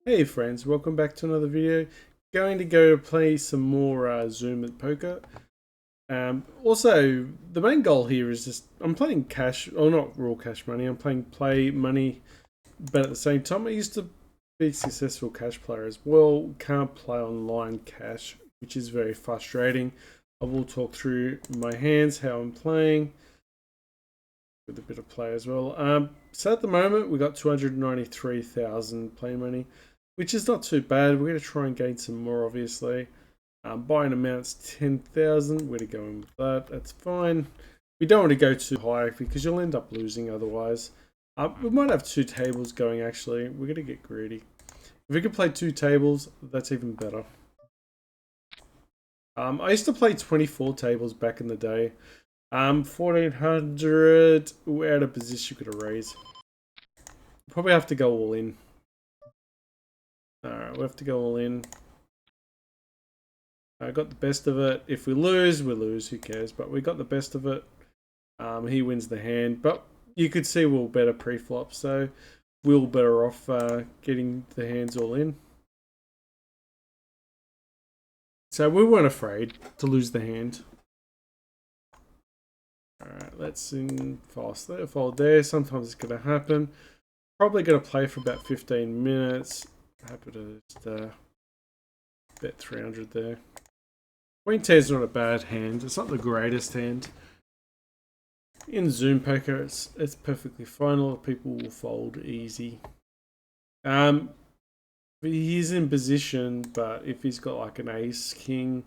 Hey friends, welcome back to another video. Going to go play some more Zoom at poker. Also, the main goal here is just I'm playing cash, or not raw cash money. I'm playing play money, but at the same time, I used to be a successful cash player as well. Can't play online cash, which is very frustrating. I will talk through my hands, how I'm playing, with a bit of play as well. So at the moment, we got 293,000 play money, which is not too bad. We're going to try and gain some more, obviously. Buying amounts 10,000. We're going to go in with that. That's fine. We don't want to go too high because you'll end up losing otherwise. We might have two tables going, actually. We're going to get greedy. If we could play two tables, that's even better. I used to play 24 tables back in the day. 1400. We're out of position. Could have raised. Probably have to go all in. Alright, we have to go all in. I got the best of it. If we lose, we lose. Who cares? But we got the best of it. He wins the hand. But you could see we were better pre-flop. So we were better off getting the hands all in. So we weren't afraid to lose the hand. Alright, let's fast there, fold there. Sometimes it's going to happen. Probably going to play for about 15 minutes. Happy to just bet 300 there. Queen 10 is not a bad hand. It's not the greatest hand. In Zoom poker, it's perfectly fine. A lot of people will fold easy. He's in position, but if he's got like an ace, king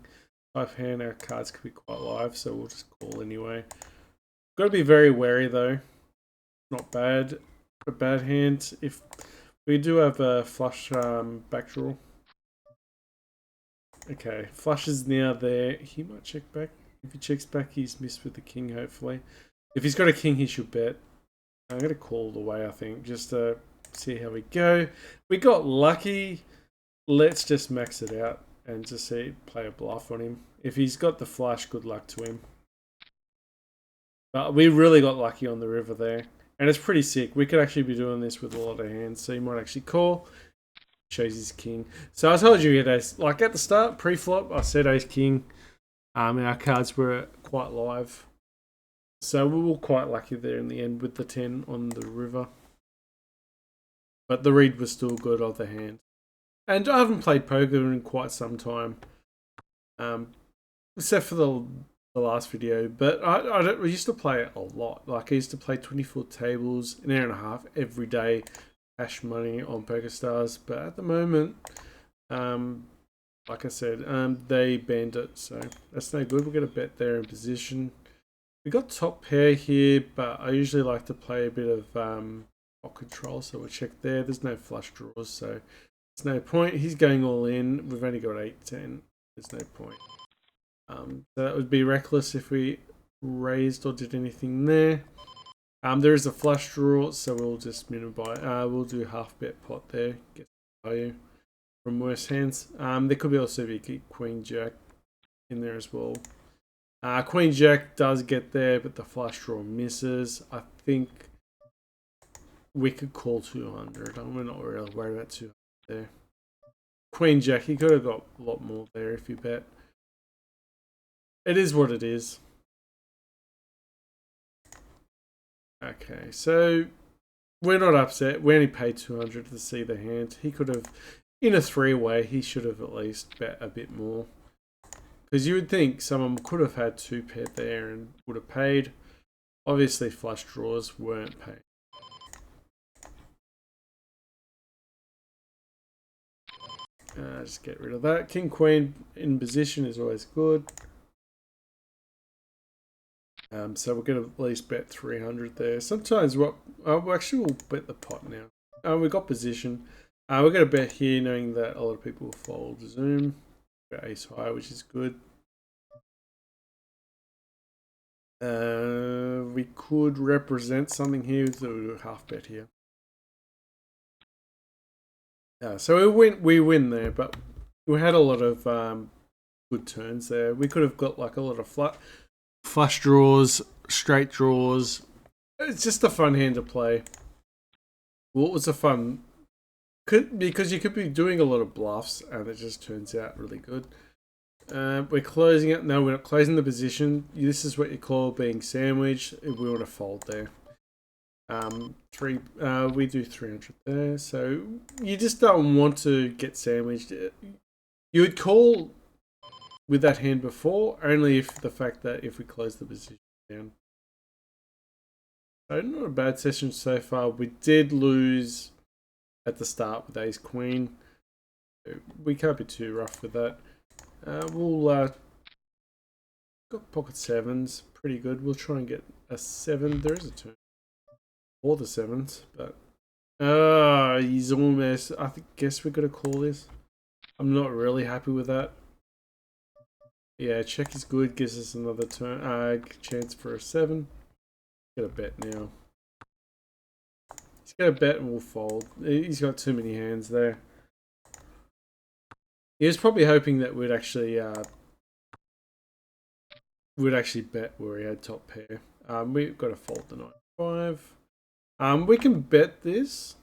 type hand, our cards could be quite live, so we'll just call anyway. Got to be very wary though. Not bad. A bad hand. If we do have a flush backdraw. Okay, flush is now there. He might check back. If he checks back, he's missed with the king, hopefully. If he's got a king, he should bet. I'm going to call the way, I think, just to see how we go. We got lucky. Let's just max it out and just play a bluff on him. If he's got the flush, good luck to him. But we really got lucky on the river there. And it's pretty sick. We could actually be doing this with a lot of hands. So you might actually call. Shows his king. So I told you he had ace. Like at the start, pre-flop, I said ace king. And our cards were quite live. So we were quite lucky there in the end with the 10 on the river. But the read was still good of the hand. And I haven't played poker in quite some time. Except for the last video. But I used to play it a lot. Like I used to play 24 tables, an hour and a half every day. Cash money on PokerStars. But at the moment, like I said, they banned it. So that's no good. We're going to bet there in position. We got top pair here, but I usually like to play a bit of pot control, so we'll check there. There's no flush draws, so there's no point. He's going all in. We've only got 8-10. There's no point. So that would be reckless if we raised or did anything there. There is a flush draw, so we'll just minimize. We'll do half bet pot there. Get value from worse hands. There could be also be queen jack in there as well. Queen jack does get there, but the flush draw misses. I think we could call 200. We're not really worried about 200 there. Queen jack, he could have got a lot more there if you bet. It is what it is. Okay, so we're not upset. We only paid 200 to see the hand. He could have, in a three-way, he should have at least bet a bit more. Because you would think someone could have had two pair there and would have paid. Obviously, flush draws weren't paid. Just get rid of that. King Queen in position is always good. So we're going to at least bet 300 there. Sometimes actually we'll bet the pot now. We got position. We're going to bet here, knowing that a lot of people will fold Zoom. Ace high, which is good. We could represent something here, so we'll do a half bet here. So we win there, but we had a lot of good turns there. We could have got like a lot of flush draws, straight draws. It's just a fun hand to play. Well, it was a fun because you could be doing a lot of bluffs and it just turns out really good. We're closing it. No, we're not closing the position. This is what you call being sandwiched. We want to fold there. We do 300 there. So you just don't want to get sandwiched. You would call with that hand before, only if the fact that if we close the position down. So not a bad session so far. We did lose at the start with ace queen. We can't be too rough with that. We'll got pocket sevens, pretty good. We'll try and get a 7. There is a turn for the 7s, but he's almost. Guess we're gonna call this. I'm not really happy with that. Yeah, check is good. Gives us another turn. Chance for a 7. Get a bet now. He's got a bet and we'll fold. He's got too many hands there. He was probably hoping that we'd actually bet where he had top pair. We've got to fold the 9-5. We can bet this.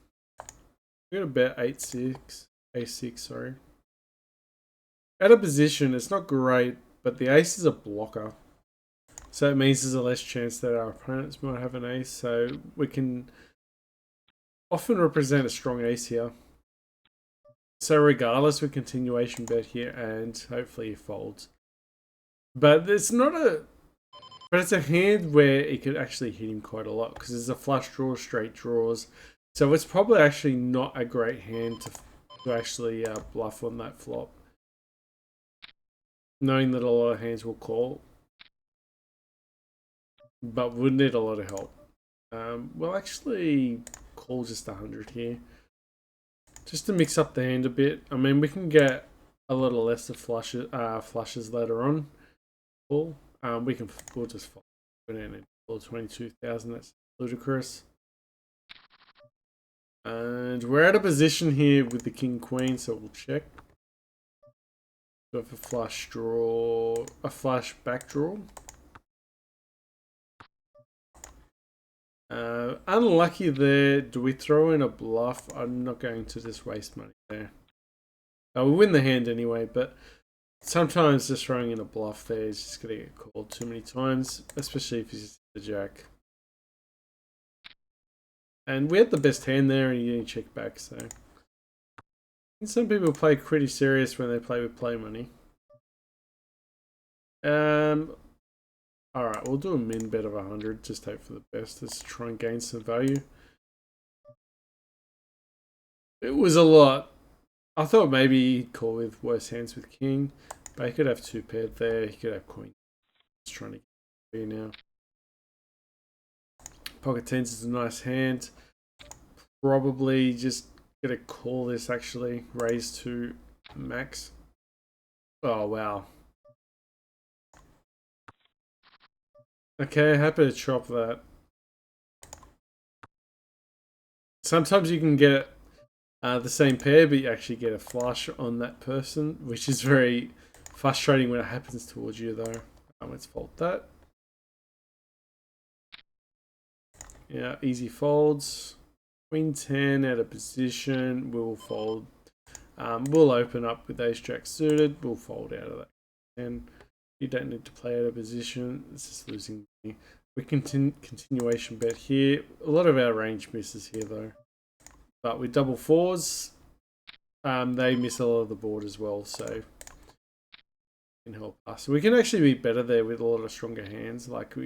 We're gonna bet 8-6, a6. Sorry. Out of position, it's not great, but the ace is a blocker, so it means there's a less chance that our opponents might have an ace. So we can often represent a strong ace here. So regardless, we continuation bet here, and hopefully he folds. But it's not a. But it's a hand where it could actually hit him quite a lot because there's a flush draw, straight draws. So it's probably actually not a great hand to actually bluff on that flop. Knowing that a lot of hands will call. But would need a lot of help. We'll actually call just 100 here. Just to mix up the hand a bit. I mean, we can get a little less of flushes later on. We'll just fold it in and pull 22,000. That's ludicrous. And we're out of position here with the king queen, so we'll check. We have a flush draw, a flush back draw. Unlucky there. Do we throw in a bluff? I'm not going to just waste money there. We win the hand anyway, but sometimes just throwing in a bluff there is just going to get called too many times, especially if he's the jack. And we had the best hand there, and you didn't check back, so. And some people play pretty serious when they play with play money. Alright, we'll do a min bet of 100, just hope for the best. Let's try and gain some value. It was a lot. I thought maybe he'd call with worse hands with king, but he could have 2 paired there, he could have queen. Just trying to get value now. Pocket 10s is a nice hand. Probably just gonna call this actually. Raise to max. Oh wow. Okay, happy to chop that. Sometimes you can get the same pair, but you actually get a flush on that person, which is very frustrating when it happens towards you though. Let's fold that. Yeah, easy folds. Queen 10 out of position. We'll fold. We'll open up with ace jack suited. We'll fold out of that. And you don't need to play out of position. It's just losing money. We continuation bet here. A lot of our range misses here though. But with double 4s, they miss a lot of the board as well. So it can help us. We can actually be better there with a lot of stronger hands. Like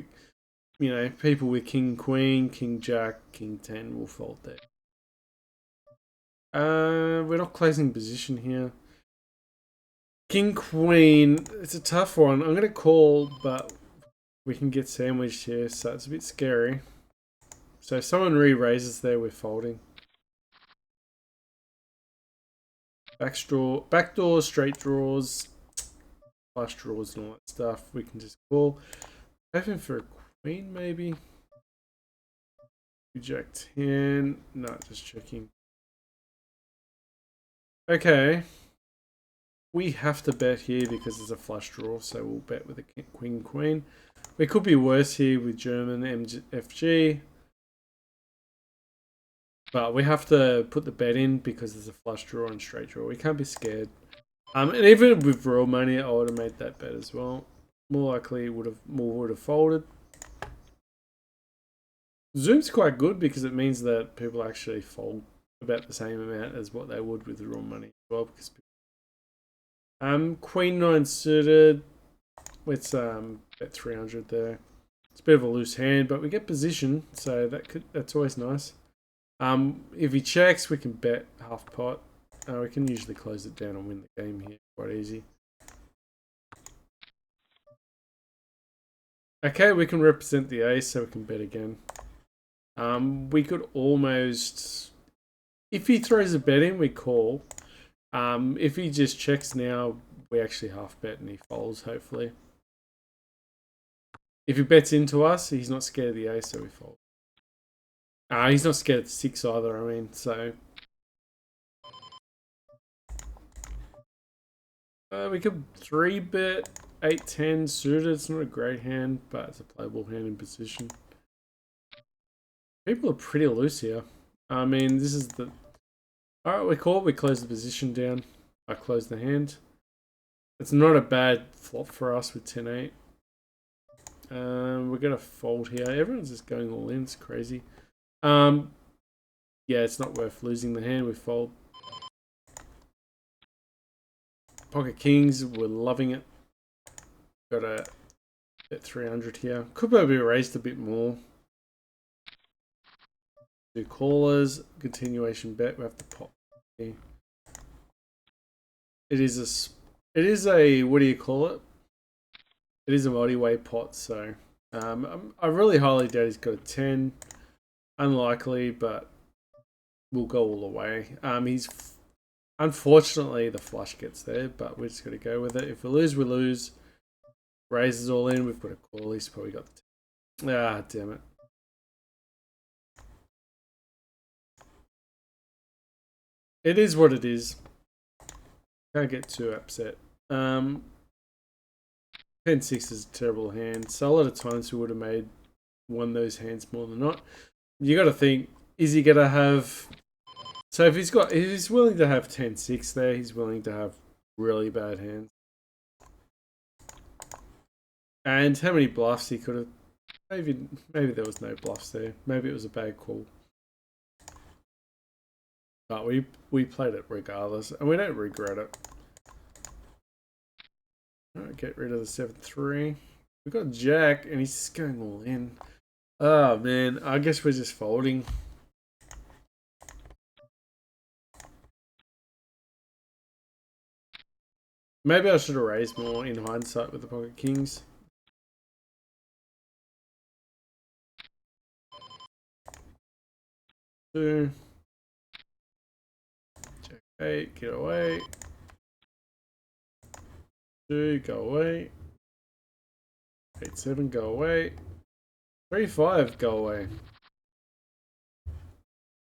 people with king queen, king jack, king 10 will fold there. We're not closing position here. King queen, it's a tough one. I'm gonna call, but we can get sandwiched here, so it's a bit scary. So if someone re-raises there, we're folding. Backdoor, straight draws, flush draws and all that stuff. We can just call. Hoping for a queen maybe. Jack 10. No, just checking. Okay. We have to bet here because there's a flush draw, so we'll bet with a queen. We could be worse here with German FG. But we have to put the bet in because there's a flush draw and straight draw. We can't be scared. And even with raw money, I would have made that bet as well. More likely, would have folded. Zoom's quite good because it means that people actually fold about the same amount as what they would with the raw money as well. Because Queen 9 suited. Let's bet 300 there. It's a bit of a loose hand, but we get position, so that's always nice. If he checks, we can bet half pot. We can usually close it down and win the game here. Quite easy. Okay, we can represent the ace, so we can bet again. We could almost... If he throws a bet in, we call. If he just checks now, we actually half bet and he folds, hopefully. If he bets into us, he's not scared of the ace, so we fold. He's not scared of 6 either, I mean, so... we could 3-bet 8-10 suited. It's not a great hand, but it's a playable hand in position. People are pretty loose here. I mean, this is the... Alright, we call. We close the position down. I close the hand. It's not a bad flop for us with 10-8. We're going to fold here. Everyone's just going all in. It's crazy. Yeah, it's not worth losing the hand. We fold. Pocket kings, we're loving it. Got a bet 300 here. Could probably be raised a bit more. Two callers, continuation bet. We have to pop. It is a what do you call it? It is a multi-way pot, so I really highly doubt he's got a 10. Unlikely, but we'll go all the way. He's unfortunately the flush gets there, but we're just gonna go with it. If we lose, we lose. Raises all in. We've got a call. He's probably got the 10. Damn it. It is what it is. Can't get too upset. 10-6 is a terrible hand. So a lot of times we would have won those hands more than not. You got to think, is he going to have... So if he's willing to have 10-6 there, he's willing to have really bad hands. And how many bluffs he could have... Maybe there was no bluffs there. Maybe it was a bad call. But we played it regardless, and we don't regret it. Alright, get rid of the 7-3. We've got Jack, and he's just going all in. Oh man, I guess we're just folding. Maybe I should have raised more in hindsight with the pocket kings. Two. Check 8, get away. 2, go away. 8-7, go away. 3-5, go away.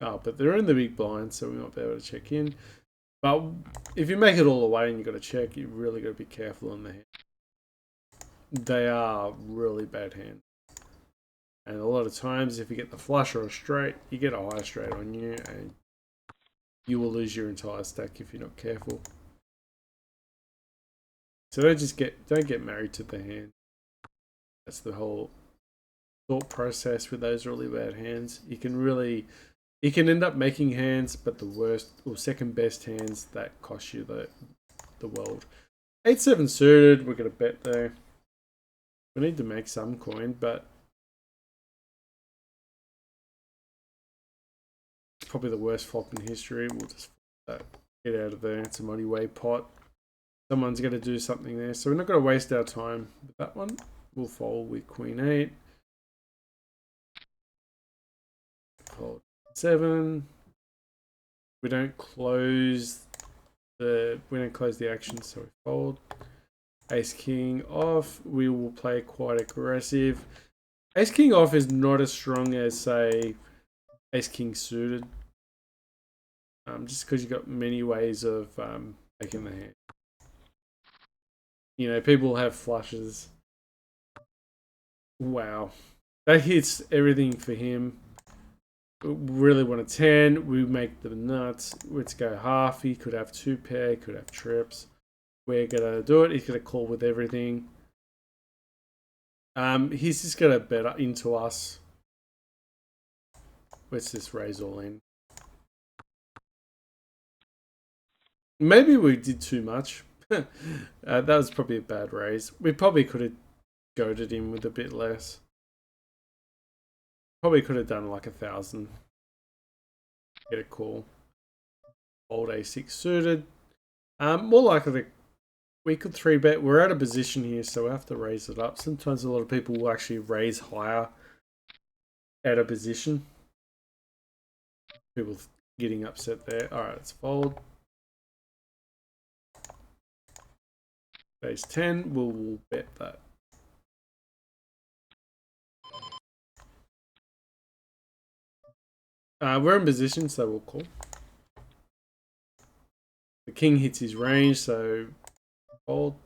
Oh, but they're in the big blind, so we might be able to check in. But if you make it all the way and you've got to check, you really got to be careful on the hand. They are really bad hands. And a lot of times, if you get the flush or a straight, you get a high straight on you, and you will lose your entire stack if you're not careful. So don't get married to the hand. That's the whole thought process with those really bad hands. You can end up making hands, but the worst or second best hands that cost you the world. 8-7 suited, we're gonna bet there. We need to make some coin, but it's probably the worst flop in history. We'll just get out of there. It's a multi-way pot. Someone's going to do something there, so we're not going to waste our time with that one. We'll fold with Queen 8. Fold 7. We don't close the action, so we fold. Ace King off. We will play quite aggressive. Ace King off is not as strong as, say, Ace King suited. Just because you've got many ways of making the hand. You know, people have flushes. Wow. That hits everything for him. really want a 10. We make the nuts. Let's go half. He could have 2 pair, could have trips. We're gonna do it. He's gonna call with everything. He's just gonna bet into us. Let's just raise all in. Maybe we did too much. That was probably a bad raise. We probably could have goaded him with a bit less. Probably could have done like 1,000. Get a call. Old A6 suited. More likely we could 3-bet. We're out of position here, so we have to raise it up. Sometimes a lot of people will actually raise higher out of position. People getting upset there. Alright, let's fold. Base 10, we'll bet that. We're in position, so we'll call. The king hits his range, so fold.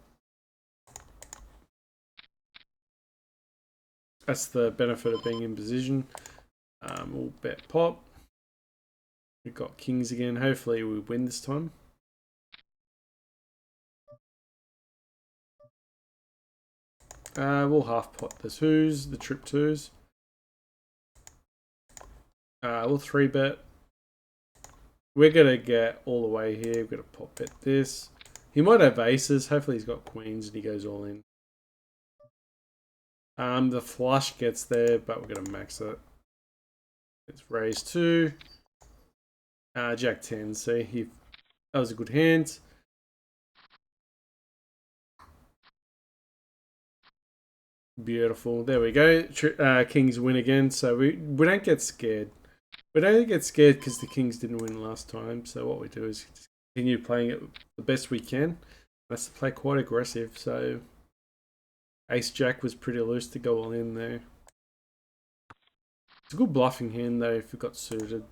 That's the benefit of being in position. We'll bet pop. We've got kings again. Hopefully we win this time. We'll half pot the 2s, the trip 2s. We'll 3-bet. We're gonna get all the way here. We're gonna pop bet this. He might have aces. Hopefully he's got queens and he goes all in. The flush gets there, but we're gonna max it. It's raise 2. Jack 10. See, that was a good hand. Beautiful. There we go. Kings win again. So we don't get scared. We don't get scared because the kings didn't win last time. So what we do is just continue playing it the best we can. That's to play quite aggressive. So Ace Jack was pretty loose to go all in there. It's a good bluffing hand though if it got suited.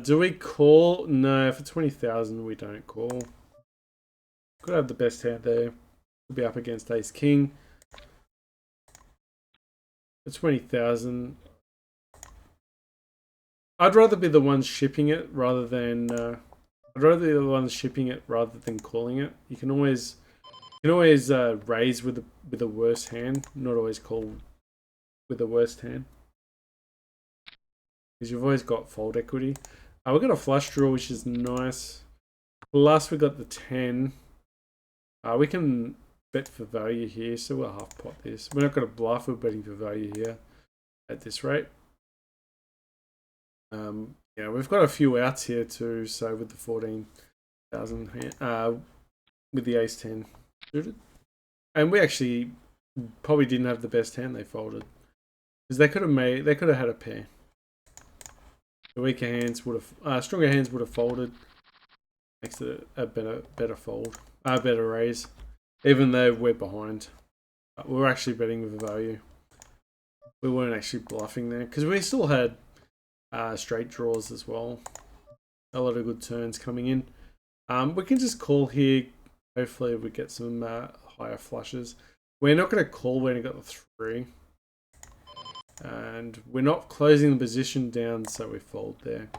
Do we call? No, for 20,000 we don't call. Could have the best hand there. Could be up against Ace King. For 20,000. I'd rather be the one shipping it rather than calling it. You can always raise with a worse hand, not always call with a worst hand. Because you've always got fold equity. We've got a flush draw, which is nice. Plus we got the 10. We can bet for value here, so we'll half pot this. We're not going to bluff, we're betting for value here at this rate. Yeah, we've got a few outs here too, so with the 14,000 with the ace 10 suited. And we actually probably didn't have the best hand, they folded. Because they could have had a pair. The weaker hands would have stronger hands would have folded. Makes it a better fold. Better raise. Even though we're behind. We're actually betting with value. We weren't actually bluffing there. Because we still had straight draws as well. A lot of good turns coming in. We can just call here. Hopefully we get some higher flushes. We're not going to call when we got the 3. And we're not closing the position down, so we fold there.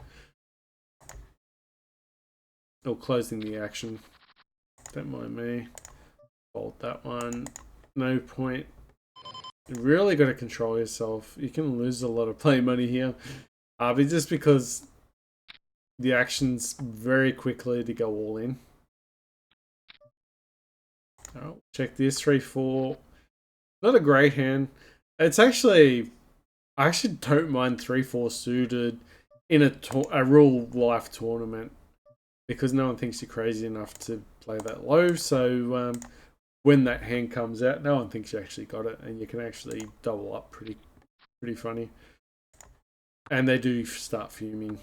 Or closing the action. Don't mind me. Fold that one. No point. You really got to control yourself. You can lose a lot of play money here. But just because the action's very quickly to go all in. Oh, check this 3-4. Not a great hand. It's actually, I actually don't mind 3-4 suited in a real life tournament because no one thinks you're crazy enough to play that low. So when that hand comes out, no one thinks you actually got it, and you can actually double up pretty funny. And they do start fuming.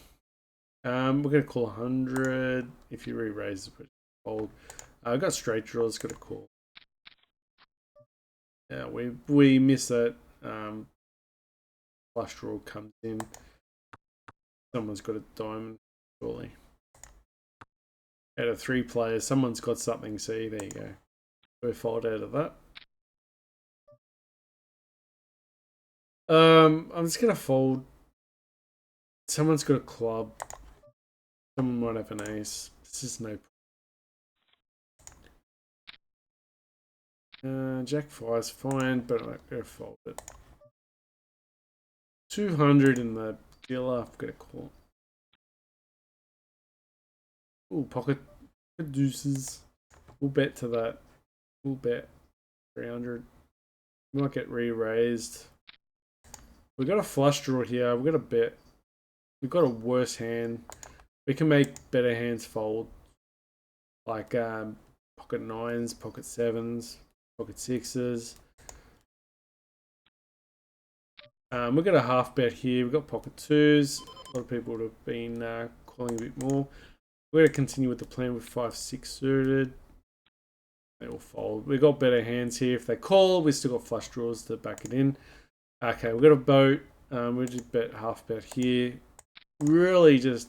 We're gonna call 100. If you re-raise, it's fold. I've got straight draws. Got a call. Yeah, we miss that. Flush draw comes in. Someone's got a diamond, surely. Out of 3 players, someone's got something. See, there you go. We fold out of that. I'm just gonna fold Someone's got a club. Someone might have an ace. This is no. Jack 5's fine, but I'm going to fold it. 200 in the dealer. I've got to call. Ooh, pocket deuces. We'll bet to that. We'll bet 300. We might get re-raised. We've got a flush draw here. We've got a bet. We've got a worse hand. We can make better hands fold. Like pocket 9s, pocket 7s, pocket 6s. We've got a half bet here. We've got pocket 2s. A lot of people would have been calling a bit more. We're going to continue with the plan with 5-6 suited. They will fold. We've got better hands here. If they call, we still got flush draws to back it in. Okay, we've got a boat. We'll just bet half bet here. Really just,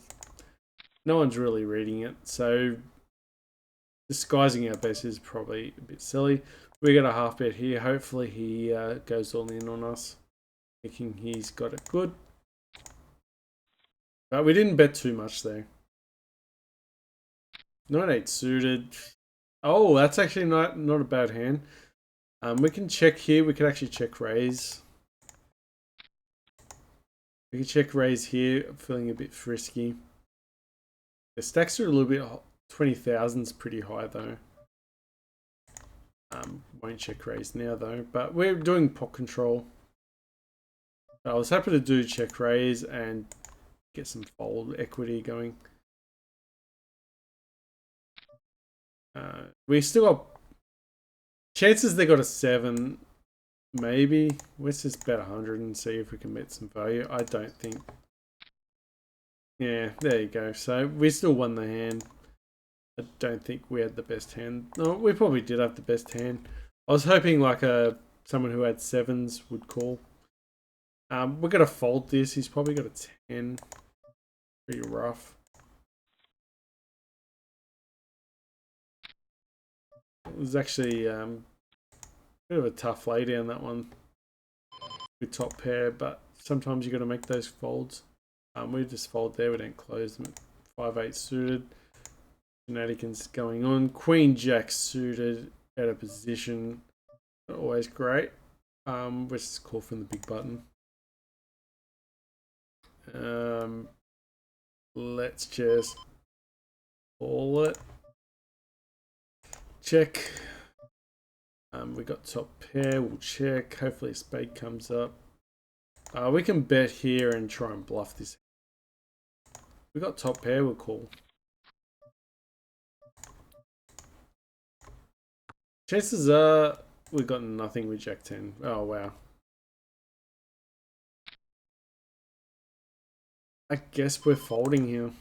no one's really reading it. So disguising our bets is probably a bit silly. We got a half bet here. Hopefully he goes all in on us. Thinking he's got it good. But we didn't bet too much there. 9-8 suited. Oh, that's actually not a bad hand. We can check here. We can actually check raise. We can check raise here. I'm feeling a bit frisky. The stacks are a little bit. 20,000's pretty high though. Won't check raise now though. But we're doing pot control. I was happy to do check raise and get some fold equity going. We still got chances they got a 7, maybe. Let's just bet 100 and see if we can get some value. I don't think. Yeah, there you go. So we still won the hand. I don't think we had the best hand. No, we probably did have the best hand. I was hoping like someone who had 7s would call. We're gonna fold this. He's probably got a 10. Pretty rough. It was actually a bit of a tough lay down, that one with top pair, but sometimes you got to make those folds. We just fold there. We don't close them. 5-8 suited. Shenanigans going on. Queen Jack suited out of position. Not always great. Let's just call from the big button. Let's just call it. Check. We got top pair. We'll check. Hopefully a spade comes up. We can bet here and try and bluff this. We got top pair. We'll call. Chances are we got nothing with Jack 10. Oh wow. I guess we're folding here.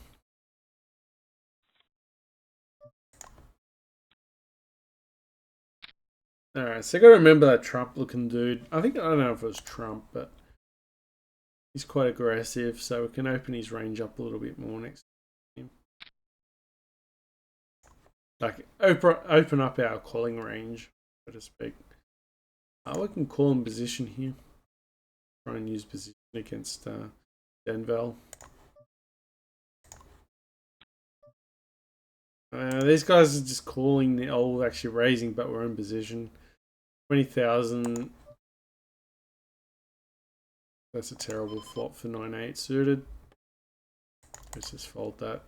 Alright, so I gotta remember that Trump looking dude. I don't know if it was Trump, but he's quite aggressive, so we can open his range up a little bit more next time. Like, open up our calling range, so to speak. We can call in position here. Try and use position against Denvel. These guys are just calling the old, actually raising, but we're in position. 20,000. That's a terrible flop for 9-8 suited. Let's just fold that.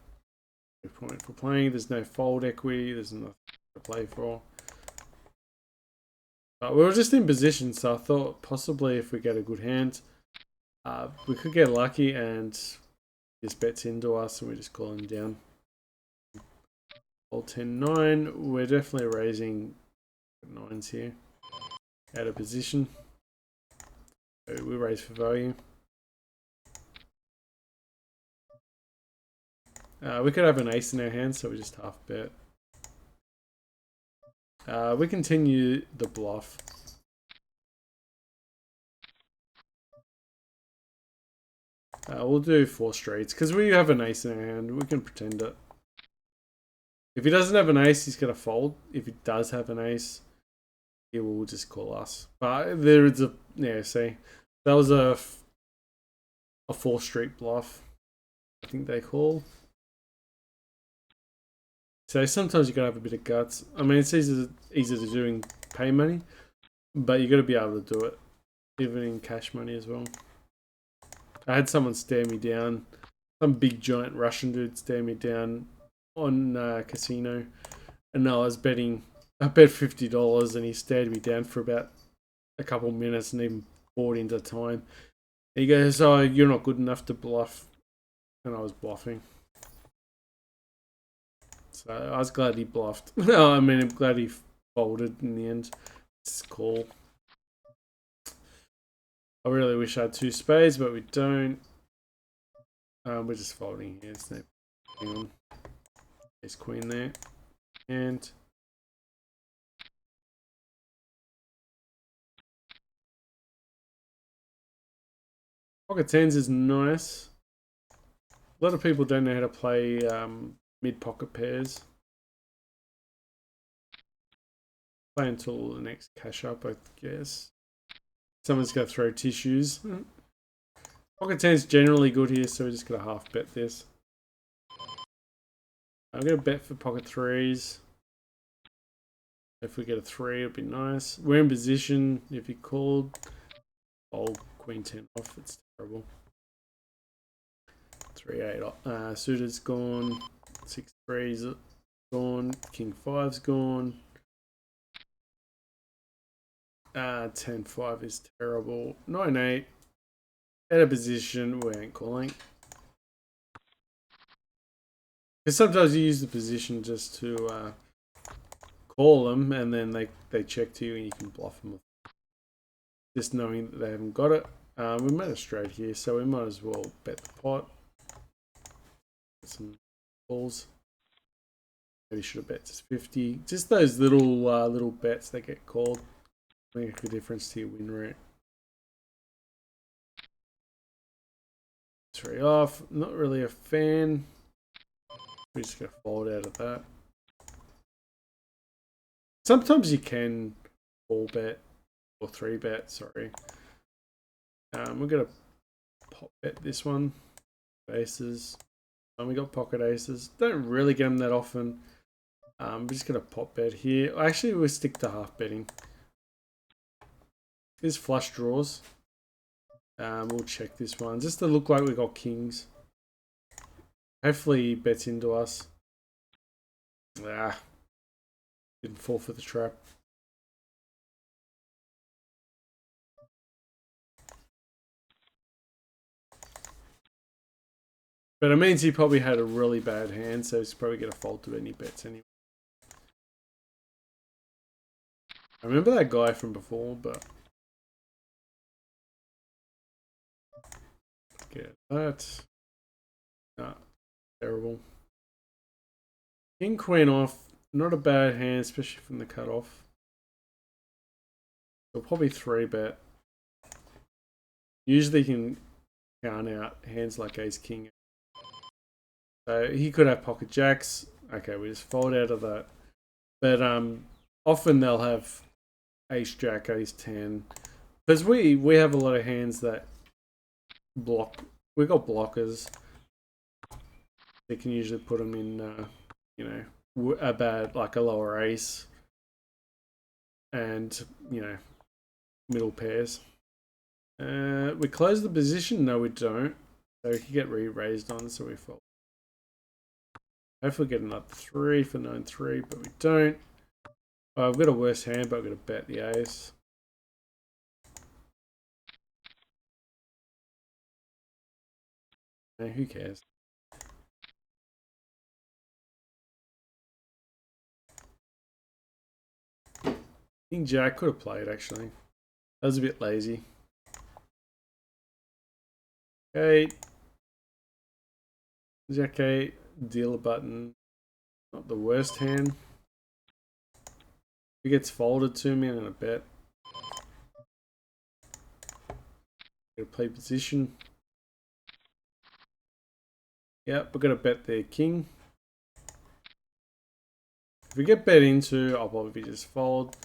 No point for playing. There's no fold equity. There's nothing to play for. But we were just in position, so I thought possibly if we get a good hand, we could get lucky and this bets into us and we just call him down. Fold 10-9. We're definitely raising 9s here. Out of position. So we raise for value. We could have an ace in our hand, so we just half bet. We continue the bluff. We'll do 4 straights because we have an ace in our hand. We can pretend it. If he doesn't have an ace, he's going to fold. If he does have an ace, he will just call us. But there is a, yeah, see, that was a 4 straight bluff. think they call. So sometimes you gotta have a bit of guts. I mean, it's easy to do in pay money, but you gotta be able to do it, even in cash money as well. I had someone stare me down, some big giant Russian dude stare me down on casino, and I was betting. I bet $50, and he stared me down for about a couple minutes, and even bought into time. He goes, "Oh, you're not good enough to bluff," and I was bluffing. So I was glad he bluffed. No, I mean, I'm glad he folded in the end. It's cool. I really wish I had 2 spades, but we don't. We're just folding here. It's no. Hang on. There's queen there, and pocket tens is nice. A lot of people don't know how to play mid pocket pairs. Play until the next cash up, I guess. Someone's going to throw tissues. Pocket 10 is generally good here, so we're just going to half bet this. I'm going to bet for pocket 3s. If we get a 3, it'd be nice. We're in position. If you called, fold queen 10 off. It's terrible. 3-8 suited's gone. 6-3's gone. King 5's gone. 10-5 is terrible. 9-8. At a position, we ain't calling. Because sometimes you use the position just to call them, and then they check to you and you can bluff them. Just knowing that they haven't got it. We made a straight here, so we might as well bet the pot. Get some calls. Maybe should have bet just 50. Just those little bets that get called make a difference to your win rate. 3 off. Not really a fan. We're just gonna fold out of that. Sometimes you can 4 bet or 3 bet. Sorry. We're gonna pop bet this one. Aces. And we got pocket aces. Don't really get them that often. We're just gonna pop bet here. Actually, we'll stick to half betting. There's flush draws. We'll check this one just to look like we got kings. Hopefully he bets into us. Didn't fall for the trap. But it means he probably had a really bad hand, so he's probably going to fold to any bets anyway. I remember that guy from before, but get that. Nah, terrible. King queen off, not a bad hand, especially from the cutoff. So probably 3 bet. Usually you can count out hands like ace king. So he could have pocket jacks. Okay, we just fold out of that. But often they'll have ace jack, ace 10. Because we have a lot of hands that block. We got blockers. They can usually put them in, you know, a bad, like a lower ace. And, you know, middle pairs. We close the position. No, we don't. So we can get re-raised on, so we fold. Hopefully get another 3 for 9-3, but we don't. I've got a worse hand, but I'm going to bet the ace. Hey, who cares? King Jack could have played, actually. That was a bit lazy. Okay. Jack 8, dealer button. Not the worst hand. If it gets folded to me, I'm going to bet. Going to play position. Yep, we're going to bet their king. If we get bet into, I'll probably just fold.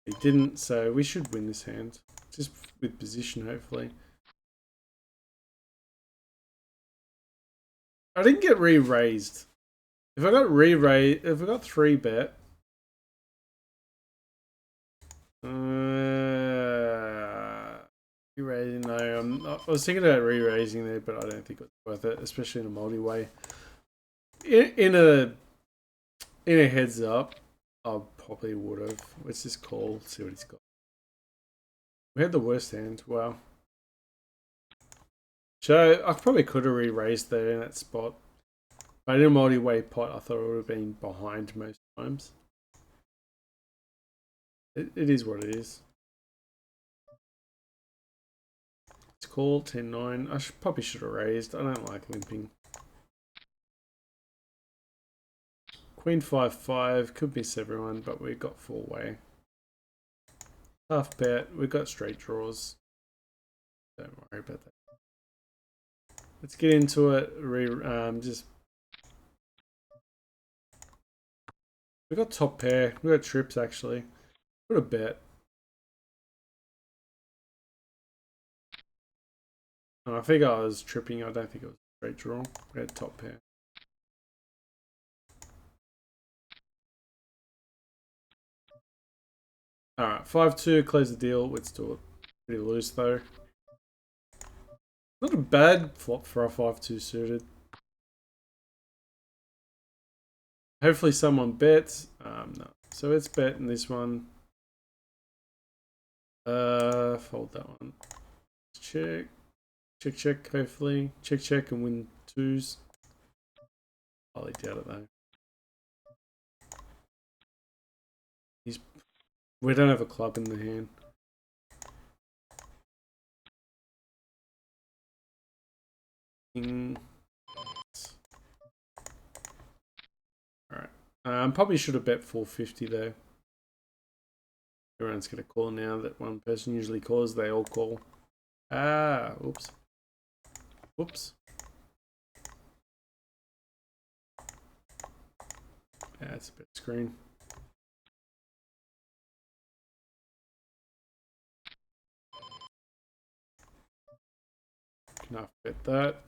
He didn't, so we should win this hand. Just with position, hopefully. I didn't get re-raised. If I got re-raised, if I got 3-bet, re-raising, no, I was thinking about re-raising there, but I don't think it was worth it, especially in a multi-way. In a heads up, I probably would have. Let's just call, see what he's got. We had the worst hand. Wow. So I probably could have re-raised there in that spot. But in a multi-way pot, I thought it would have been behind most times. It is what it is. It's called 10-9. I probably should have raised. I don't like limping. Queen 5-5 could miss everyone, but we got 4-way. Half bet. We got straight draws. Don't worry about that. Let's get into it. Just we got top pair. We got trips actually. What a bet. I think I was tripping. I don't think it was a straight draw. We had top pair. Alright, 5-2, close the deal. Let's do it. Pretty loose though. Not a bad flop for a 5-2 suited. Hopefully someone bets. No. So let's bet in this one. Fold that one. Check. Check, check, hopefully. Check, check, and win 2s. Highly doubt it though. We don't have a club in the hand. Alright. Probably should have bet 450 though. Everyone's gonna call now that one person usually calls, they all call. Oops. Whoops. That's a bit screen. Enough bet that.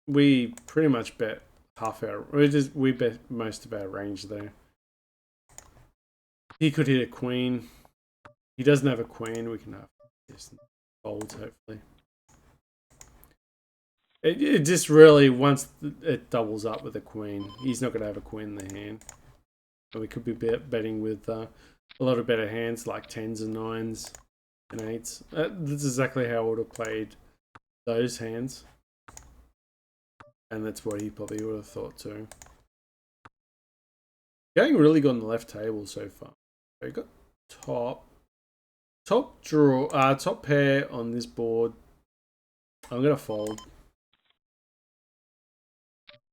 We pretty much bet half our. We bet most of our range there. He could hit a queen. He doesn't have a queen. We can have just fold hopefully. It just really, once it doubles up with a queen, he's not going to have a queen in the hand. And we could be betting with a lot of better hands like 10s and 9s and 8s. That's exactly how I would have played those hands. And that's what he probably would have thought too. Going really good on the left table so far. We got top draw, top pair on this board. I'm going to fold.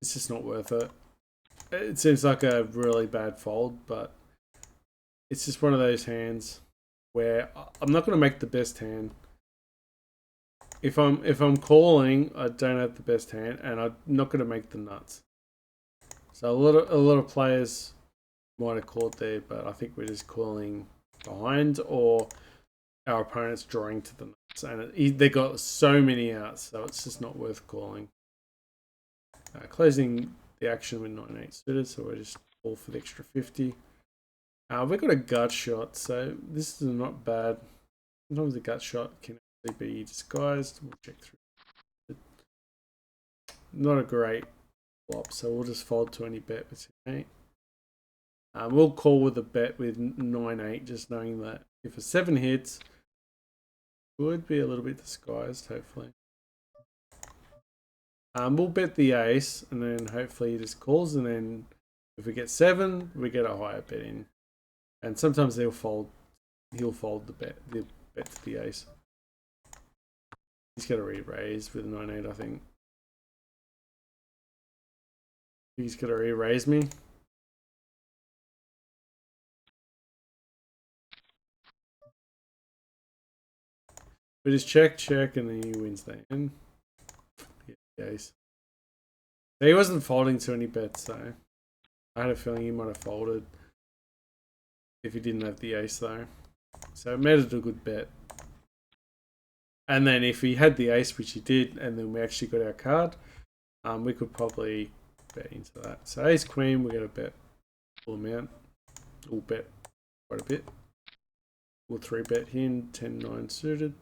It's just not worth it. It seems like a really bad fold, but it's just one of those hands where I'm not going to make the best hand. If I'm calling, I don't have the best hand, and I'm not going to make the nuts. So a lot of players might have called there, but I think we're just calling behind, or our opponent's drawing to the nuts, and they got so many outs, so it's just not worth calling. Closing the action with 9-8 suited, so we're just all for the extra 50. We've got a gut shot, so this is not bad. Sometimes a gut shot can actually be disguised. We'll check through. Not a great flop, so we'll just fold to any bet with 8. We'll call with a bet with 9-8, just knowing that if a 7 hits, it would be a little bit disguised, hopefully. We'll bet the ace, and then hopefully he just calls, and then if we get 7, we get a higher bet in. And sometimes he'll fold the bet to the ace. He's got to re-raise with 9-8, I think. He's got to re-raise me. We just check, and then he wins the hand. The ace. So he wasn't folding to any bets, so I had a feeling he might have folded if he didn't have the ace though. So it made it a good bet. And then if he had the ace, which he did, and then we actually got our card, We could probably bet into that. So ace queen, we're going to bet full amount. We'll bet quite a bit. We'll 3-bet him, 10-9 suited.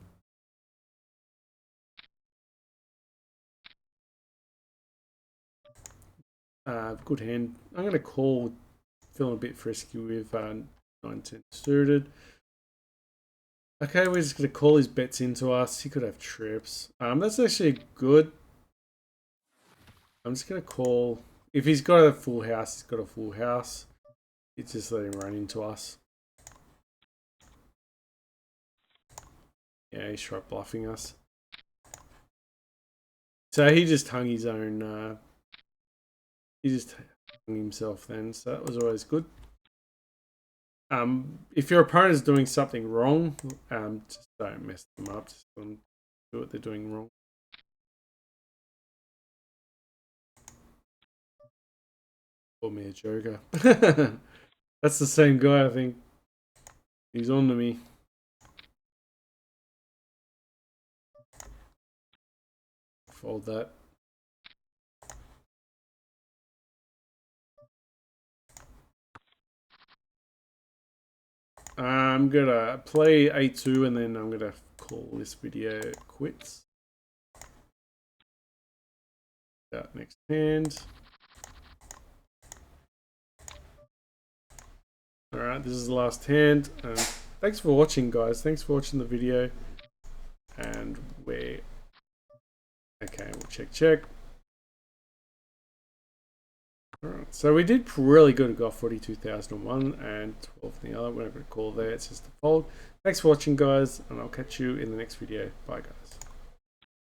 Good hand. I'm going to call, feeling a bit frisky with 9-10 suited. Okay, we're just going to call his bets into us. He could have trips. That's actually good. I'm just going to call. If he's got a full house, he's got a full house. It's just let him run into us. Yeah, he's trying bluffing us. So he just hung his own. He just hung himself then. So that was always good. If your opponent is doing something wrong, just don't mess them up. Just do what they're doing wrong. Call me a joker. That's the same guy, I think. He's on to me. Fold that. I'm gonna play a2 and then I'm gonna call this video quits. Next hand. Alright, this is the last hand. Thanks for watching, guys. Thanks for watching the video. And we're... Okay, we'll check. Alright, so we did really good. We got 42,001 and 12 in the other. We're not going to call there. It's just a fold. Thanks for watching, guys, and I'll catch you in the next video. Bye, guys.